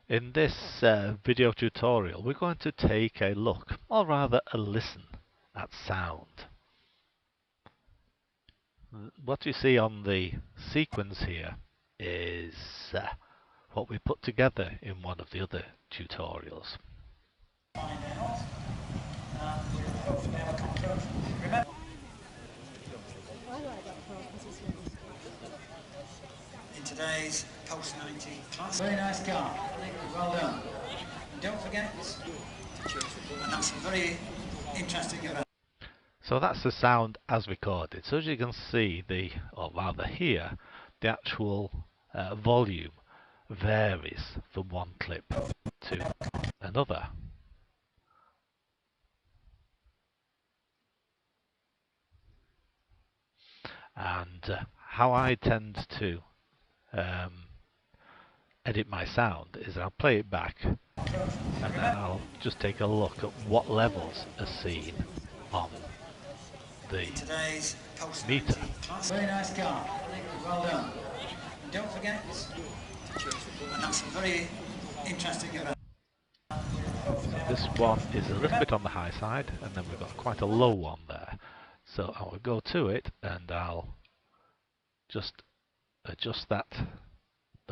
In this video tutorial, we're going to take a look, or rather a listen, at sound. What you see on the sequence here is what we put together in one of the other tutorials. In today's Pulse 90 class. Very nice car. Well done. And don't forget, and that's a very interesting event. So that's the sound as recorded. So as you can see, or rather hear, the actual volume varies from one clip to another. And how I tend to edit my sound is I'll play it back and then I'll just take a look at what levels are seen on the Today's Pulse meter. 90 class. Very nice car. Well done. And don't forget, and that's a very interesting event. So this one is a little bit on the high side, and then we've got quite a low one there. So I will go to it and I'll just adjust the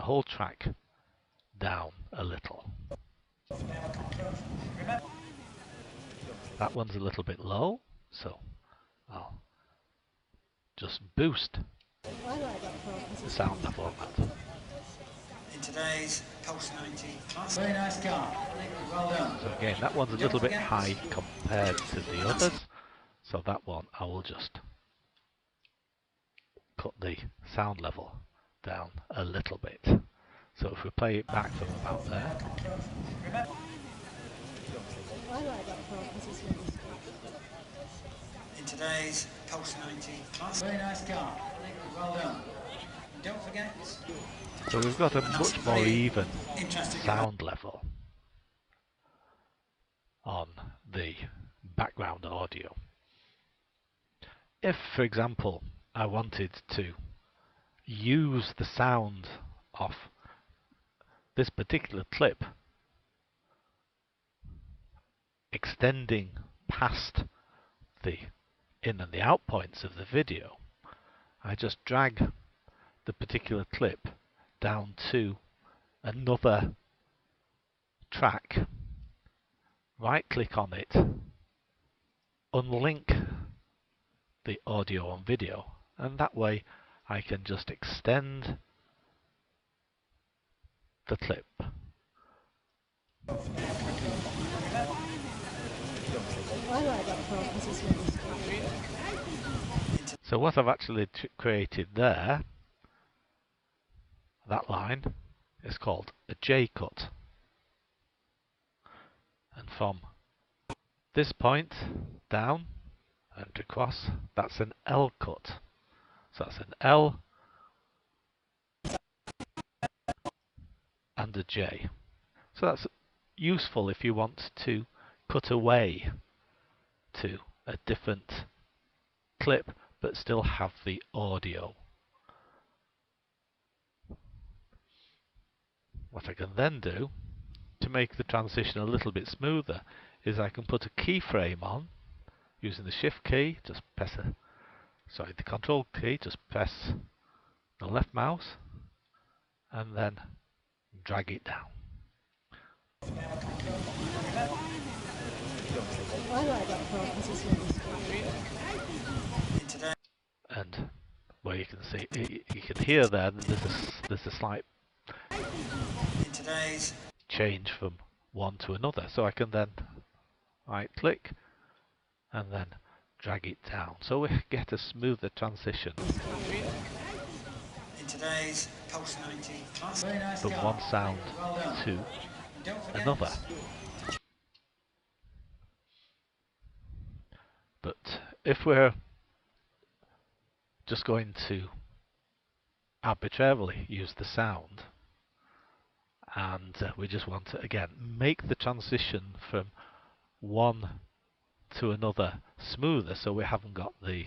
whole track down a little. That one's a little bit low, so I'll just boost the sound level on that. In today's Pulse 90 class. Very nice car. Well done. So again, that one's a little bit high compared to the others, so that one I will just cut the sound level down a little bit. So if we play it back from about there, in today's Pulse 90 class. Very nice car. Well done. And don't forget, so we've got a much more even interesting sound level on the background audio. If, for example, I wanted to use the sound of this particular clip extending past the in and the out points of the video, I just drag the particular clip down to another track, right click on it, unlink the audio and video, and that way I can just extend the clip. So what I've actually created there, that line, is called a J-cut. And from this point down and across, that's an L-cut. So that's an L and a J. So that's useful if you want to cut away to a different clip but still have the audio. What I can then do to make the transition a little bit smoother is I can put a keyframe on using the Shift key, the Control key, just press the left mouse and then drag it down. And where you can see, you can hear there that there's a slight change from one to another. So I can then right click and then drag it down. So we get a smoother transition in today's Pulse 90 class. from one sound to another. But if we're just going to arbitrarily use the sound and we just want to again make the transition from one to another smoother, so we haven't got the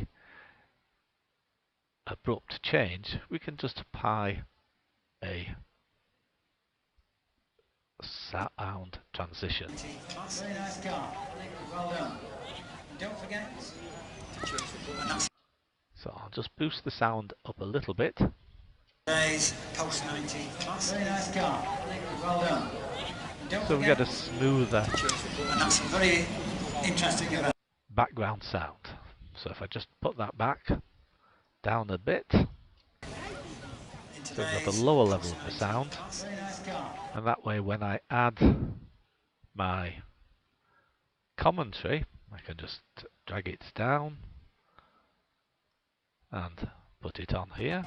abrupt change, we can just apply a sound transition. Very nice car. Well done. And don't forget to choose. And that's So I'll just boost the sound up a little bit. today's Pulse 90 class. Very nice car. Well done. And don't So we forget get a smoother to choose. And that's a very interesting event. background sound. So if I just put that back down a bit, so we've got a lower level of the sound, Very nice car. and that way when I add my commentary, I can just drag it down and put it on here.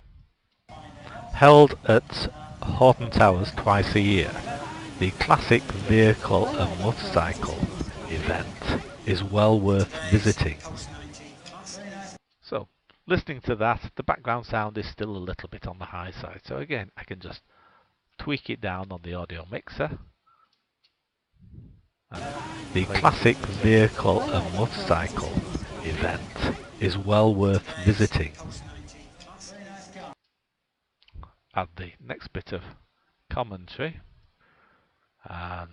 Held at Horton Towers twice a year, the classic vehicle and motorcycle event is well worth visiting. Pulse 90 class. So, listening to that, the background sound is still a little bit on the high side. So again, I can just tweak it down on the audio mixer. And the classic vehicle and motorcycle event is well worth visiting. Pulse 90 class. Very nice car. Add the next bit of commentary, and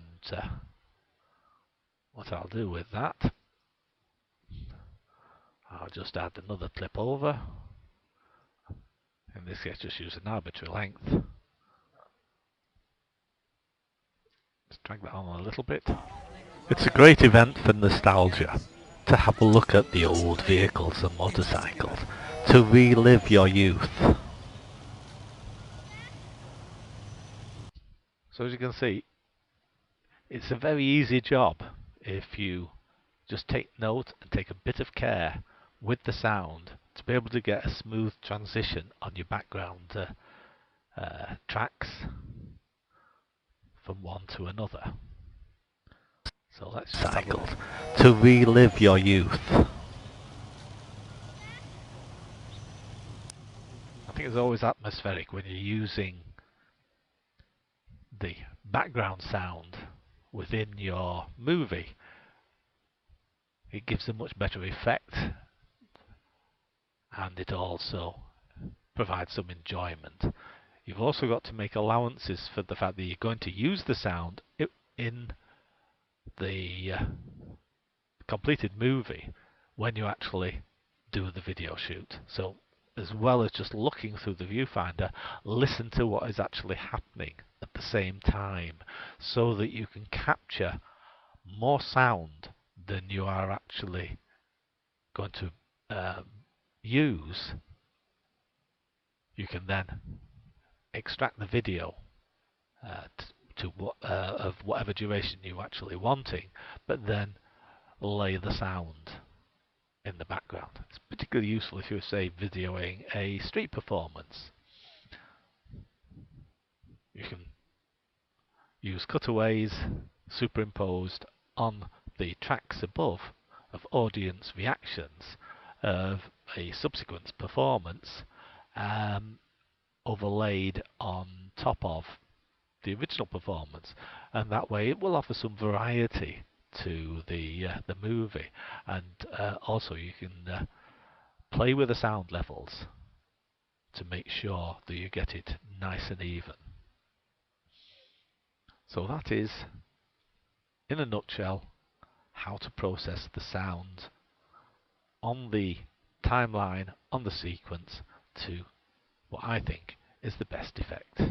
what I'll do with that, I'll just add another clip over. In this case, just use an arbitrary length. Just drag that on a little bit. It's a great event for nostalgia, to have a look at the old vehicles and motorcycles, to relive your youth. So as you can see, it's a very easy job if you just take note and take a bit of care with the sound to be able to get a smooth transition on your background tracks from one to another. So let's just cycle to relive your youth. I think it's always atmospheric when you're using the background sound within your movie. It gives a much better effect, and it also provides some enjoyment. You've also got to make allowances for the fact that you're going to use the sound in the completed movie when you actually do the video shoot. So as well as just looking through the viewfinder, listen to what is actually happening at the same time, so that you can capture more sound than you are actually going to use. You can then extract the video of whatever duration you're actually wanting, but then lay the sound in the background. It's particularly useful if you're, say, videoing a street performance. You can use cutaways superimposed on the tracks above of audience reactions of a subsequent performance, overlaid on top of the original performance, and that way it will offer some variety to the movie, and also you can play with the sound levels to make sure that you get it nice and even. So that is, in a nutshell, how to process the sound on the timeline, on the sequence, to what I think is the best effect.